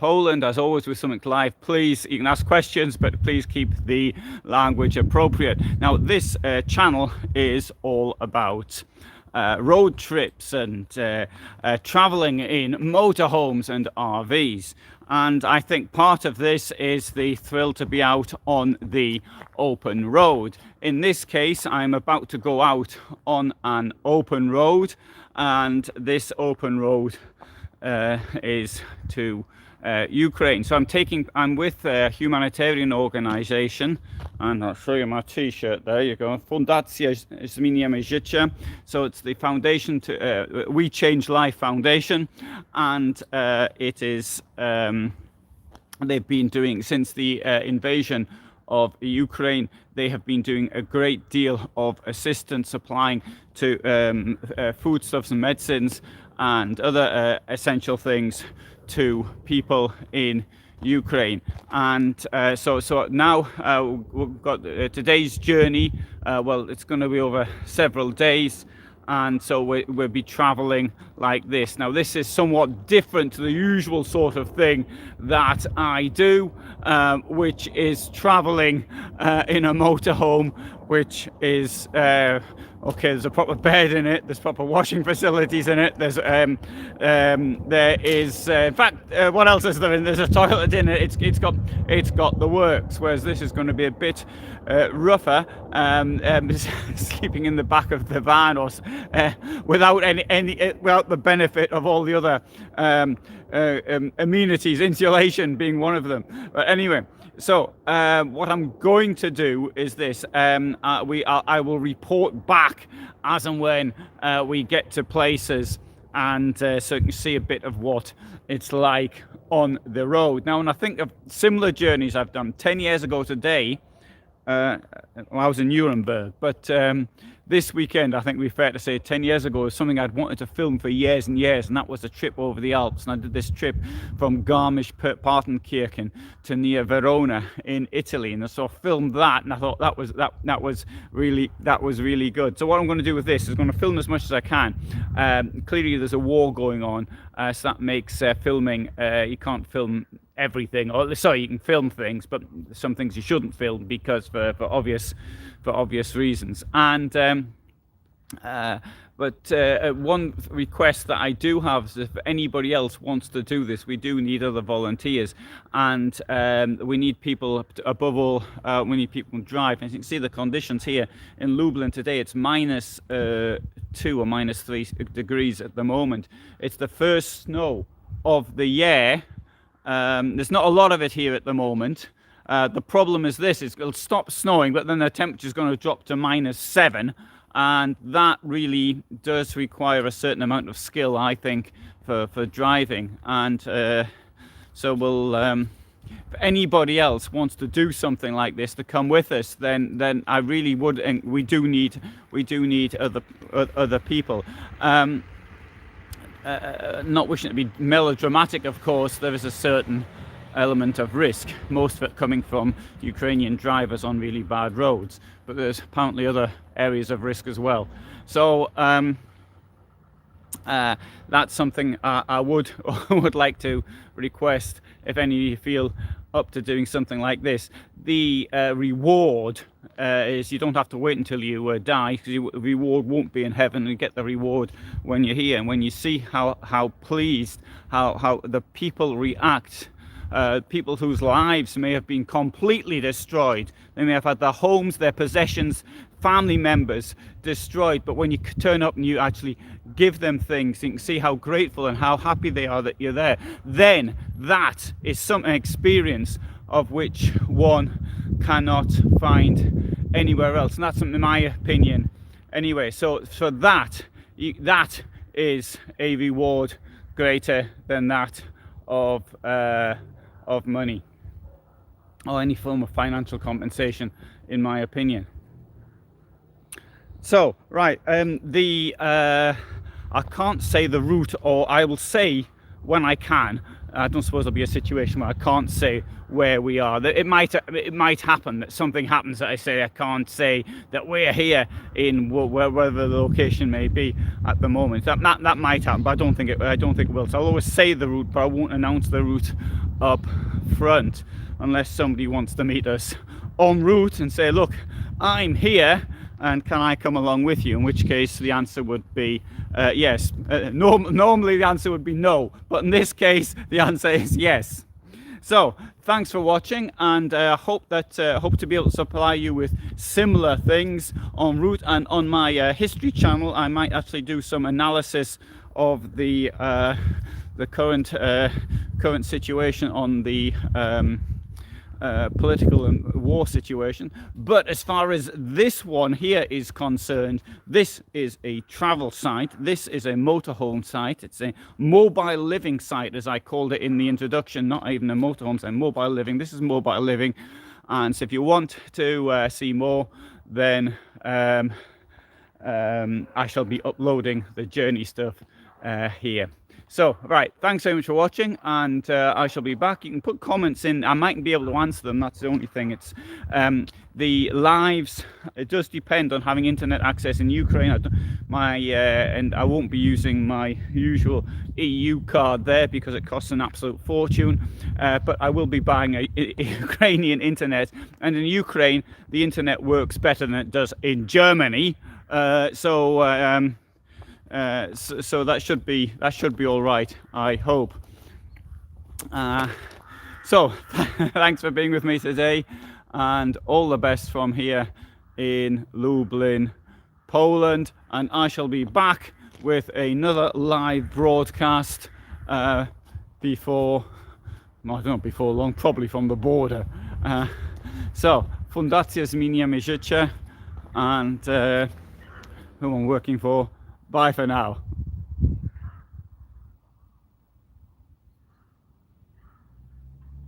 Poland. As always with Something Live, please, you can ask questions, but please keep the language appropriate. Now, this channel is all about road trips and traveling in motorhomes and RVs. And I think part of this is the thrill to be out on the open road. In this case, I'm about to go out on an open road, and this open road is to Ukraine. So I'm with a humanitarian organization, and I'll show you my t-shirt. There you go. Fundacja Zmieniamy Życie. So it's the foundation to We Change Life Foundation, and it is they've been doing, since the invasion of Ukraine, they have been doing a great deal of assistance, supplying to foodstuffs and medicines and other essential things to people in Ukraine. And so now we've got today's journey. Well, it's going to be over several days, and so we'll be traveling like this. Now, this is somewhat different to the usual sort of thing that I do, which is traveling in a motorhome, which is okay, there's a proper bed in it, there's proper washing facilities in it, there is in fact, what else is there in? There's a toilet in it. It's got the works, whereas this is going to be a bit rougher, sleeping in the back of the van, or without without the benefit of all the other amenities, insulation being one of them. But anyway, so what I'm going to do is this. I will report back as and when we get to places, and so you can see a bit of what it's like on the road. Now, when I think of similar journeys I've done 10 years ago today, I was in Nuremberg, but this weekend, I think it'd be fair to say 10 years ago, was something I'd wanted to film for years and years, and that was a trip over the Alps. And I did this trip from Garmisch-Partenkirchen to near Verona in Italy, and so I filmed that, and I thought that was really good. So what I'm going to do with this is going to film as much as I can. Clearly there's a war going on, so that makes filming, you can't film everything, or sorry, you can film things, but some things you shouldn't film because for obvious reasons. And one request that I do have is, if anybody else wants to do this, we do need other volunteers, and we need people, above all, we need people to drive. And you can see the conditions here in Lublin today. It's -2 or -3 degrees at the moment. It's the first snow of the year. There's not a lot of it here at the moment. The problem is this: it'll stop snowing, but then the temperature is going to drop to -7, and that really does require a certain amount of skill, I think, for driving. And so we'll, if anybody else wants to do something like this, to come with us, then I really would, and we do need other people. Not wishing to be melodramatic, of course, there is a certain element of risk, most of it coming from Ukrainian drivers on really bad roads, but there's apparently other areas of risk as well. So that's something I would like to request, if any of you feel up to doing something like this. The reward is, you don't have to wait until you die, because your reward won't be in heaven. You get the reward when you're here, and when you see how pleased, how the people react. People whose lives may have been completely destroyed. They may have had their homes, their possessions, family members destroyed, but when you turn up and you actually give them things, you can see how grateful and how happy they are that you're there. Then that is an experience of which one cannot find anywhere else, and that's in my opinion anyway. So that is a reward greater than that of money or any form of financial compensation, in my opinion. So right, I can't say the route, or I will say when I can. I don't suppose there'll be a situation where I can't say where we are. It might happen that something happens that I say I can't say that we're here in wherever the location may be at the moment. That might happen, but I don't think it will. So I'll always say the route, but I won't announce the route up front, unless somebody wants to meet us en route and say, look, I'm here and can I come along with you, in which case the answer would be yes. Normally the answer would be no, but in this case the answer is yes. So thanks for watching, and hope to be able to supply you with similar things en route. And on my history channel I might actually do some analysis of the current situation on the political and war situation. But as far as this one here is concerned, this is a travel site, this is a motorhome site, it's a mobile living site, as I called it in the introduction, not even a motorhome site, mobile living. This is mobile living. And so if you want to see more, then I shall be uploading the journey stuff here. So, right, thanks very much for watching, and I shall be back. You can put comments in. I mightn't be able to answer them, that's the only thing. It's the lives, it does depend on having internet access in Ukraine. And I won't be using my usual EU card there because it costs an absolute fortune. But I will be buying a Ukrainian internet, and in Ukraine the internet works better than it does in Germany. So that should be all right, I hope. So thanks for being with me today, and all the best from here in Lublin, Poland. And I shall be back with another live broadcast before, I don't know, before long, probably from the border. So Fundacja Zmieniamy Życie, and who I'm working for. Bye for now.